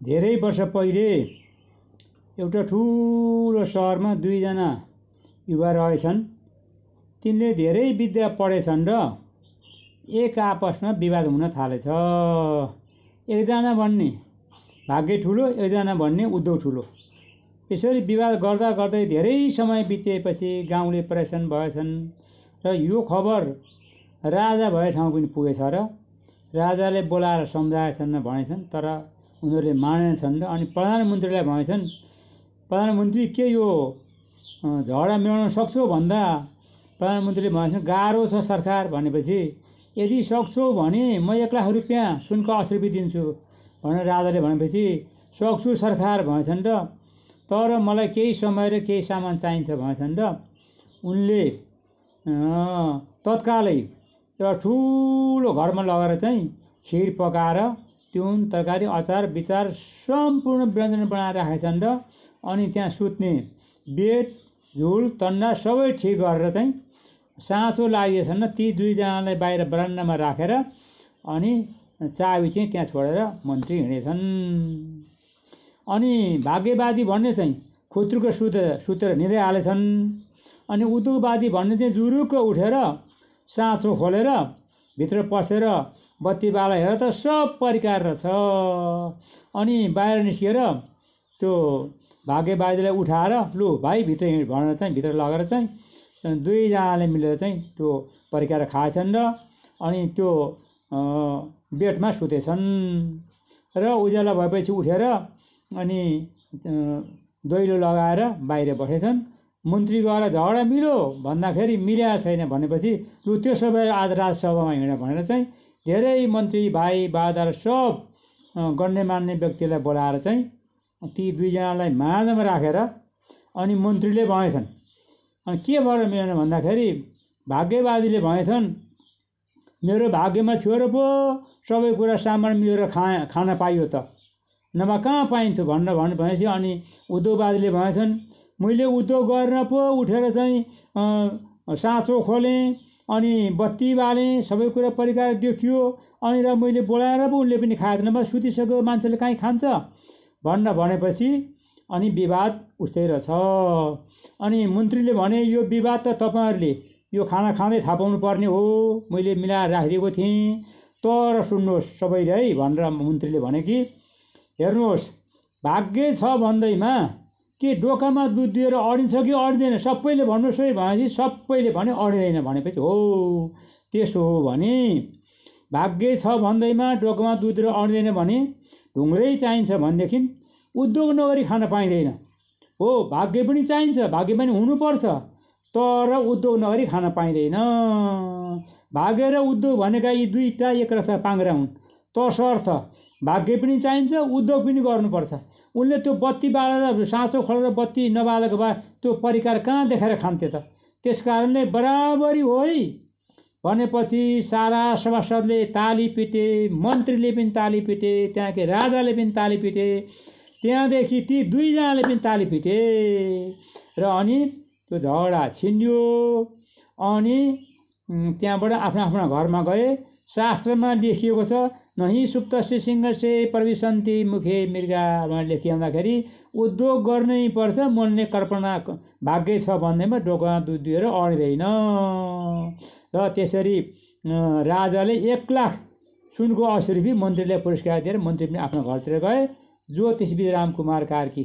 धेरै वर्ष पहिले एउटा ठुलो सहरमा दुईजना युवा रहेछन्। तिनले धेरै विद्या पढेछन् र एक आपसमा विवाद हुन थालेछ। एकजना भन्ने भाग्य ठुलो, एकजना भन्ने उद्योग ठुलो। यसरी विवाद गर्दा गर्दै धेरै समय बितेपछि गाउँले परेशान भएछन् र यो खबर राजा भए ठाउँ पनि पुगेछ र राजाले बोलाएर सम्झाएछन् भनेछन्, तर उनीहरूले मानेछन् र अनि प्रधानमन्त्रीलाई भनेछन्, प्रधानमन्त्री के यो झगडा मिलाउन सक्छौ भन्दा प्रधानमन्त्रीले भनेछन् गाह्रो छ सरकार। भनेपछि यदि सक्छौ भने म 1 लाख रुपियाँ सुनको अश्रुपी दिन्छु भनेर राजाले भनेपछि सक्छु सरकार भनेछन् र तर मलाई केही समय र केही सामान चाहिन्छ भनेछन् र उनले तत्कालै एउटा ठुलो घरमा लगेर चाहिँ खिर पकाएर तिउन तरकारी अचार विचार सम्पूर्ण व्यञ्जन बनाएर राखेछन् र अनि त्यहाँ सुत्ने बेड झुल तन्ना सबै ठिक गरेर चाहिँ साँचो लागिएछन् र ती दुईजनालाई बाहिर बरान्डामा राखेर अनि चाबी चाहिँ त्यहाँ छोडेर मन्त्री हिँडेछन्। अनि भाग्यवादी भन्ने चाहिँ खुत्रुको सुतेर निदै हालेछन्। अनि उद्योगवादी भन्ने चाहिँ जुरुक्क उठेर साँचो खोलेर भित्र पसेर बत्ती बाला हेर त सब परिकार रहेछ। अनि बाहिर निस्किएर त्यो भाग्यवादीलाई उठाएर लु भाइ भित्र हिँड भनेर चाहिँ भित्र लगेर चाहिँ दुईजनाले मिलेर चाहिँ त्यो परिकार खाएछन् र अनि त्यो बेडमा सुतेछन् र उज्यालो भएपछि उठेर अनि दैलो लगाएर बाहिर बसेछन्। मन्त्री गएर झगडा मिल्यो भन्दाखेरि मिल्या छैन भनेपछि लु त्यसो भए आज राजसभामा हिँड भनेर चाहिँ धेरै मन्त्री भाइ बाजार सब गण्यमान्य व्यक्तिलाई बोलाएर चाहिँ ती दुईजनालाई माझमा राखेर अनि मन्त्रीले भनेछन् अनि के भएर मिलेन भन्दाखेरि भाग्यवादीले भनेछन् मेरो भाग्यमा थियो र पो सबै कुरा सामान मिलेर खान पाइयो त, नभए कहाँ पाइन्थ्यो भनेपछि अनि उद्योगवादीले भनेछन् मैले उद्योग गरेर पो उठेर चाहिँ साँचो खोलेँ अनि बत्ती बालेँ सबै कुरा परिकार देखियो अनि र मैले बोलाएर पो उनले पनि खाएको नभए सुतिसक्यो मान्छेले कहीँ खान्छ भनेपछि अनि विवाद उस्तै रहेछ। अनि मन्त्रीले भने यो विवाद त तपाईँहरूले यो खाना खाँदै थाहा पाउनु पर्ने हो, मैले मिलाएर राखिदिएको थिएँ, तर सुन्नुहोस् सबैले है भनेर मन्त्रीले भने कि हेर्नुहोस् भाग्य छ भन्दैमा के डोकामा दुध दिएर अडिन्छ कि अडिँदैन सबैले भन्नुहोस् है भनेपछि सबैले भने अडिँदैन भनेपछि हो त्यसो हो भने भाग्य छ भन्दैमा डोकामा दुध दिएर अडिँदैन भने ढुङ्ग्रै चाहिन्छ भनेदेखि उद्योग नगरी खान पाइँदैन हो। भाग्य पनि चाहिन्छ, भाग्य पनि हुनुपर्छ, तर उद्योग नगरी खान पाइँदैन। भाग्य र उद्योग भनेका यी दुईटा एकरफा पाङ्ग्रा हुन्, तसर्थ भाग्य पनि चाहिन्छ उद्योग पनि गर्नुपर्छ। उनले त्यो बत्ती बालेर साँचो खोलेर बत्ती नबालेको भए त्यो परिकार कहाँ देखाएर खान्थे त। त्यस कारणले बराबरी हो है भनेपछि सारा सभासदले ताली पिटे, मन्त्रीले पनि ताली पिटे, त्यहाँकै राजाले पनि ताली पिटे, त्यहाँदेखि ती दुईजनाले पनि ताली पिटे र अनि त्यो झगडा छिन्यो। अनि त्यहाँबाट आफ्ना आफ्ना घरमा गए। शास्त्रमा लेखिएको छ नहि सुप्तस्य सिंहस्य प्रविशन्ति मुखे मृगा भनेर लेखिँदाखेरि उद्योग गर्नै पर्छ, मनले कल्पना भाग्य छ भन्दैमा डोकामा दुध दिएर अडिँदैन। र त्यसरी राजाले 1 लाख सुनको अश्रुपी मन्त्रीलाई पुरस्कार दिएर मन्त्री पनि आफ्नो घरतिर गए। ज्योतिष विराम कुमार कार्की।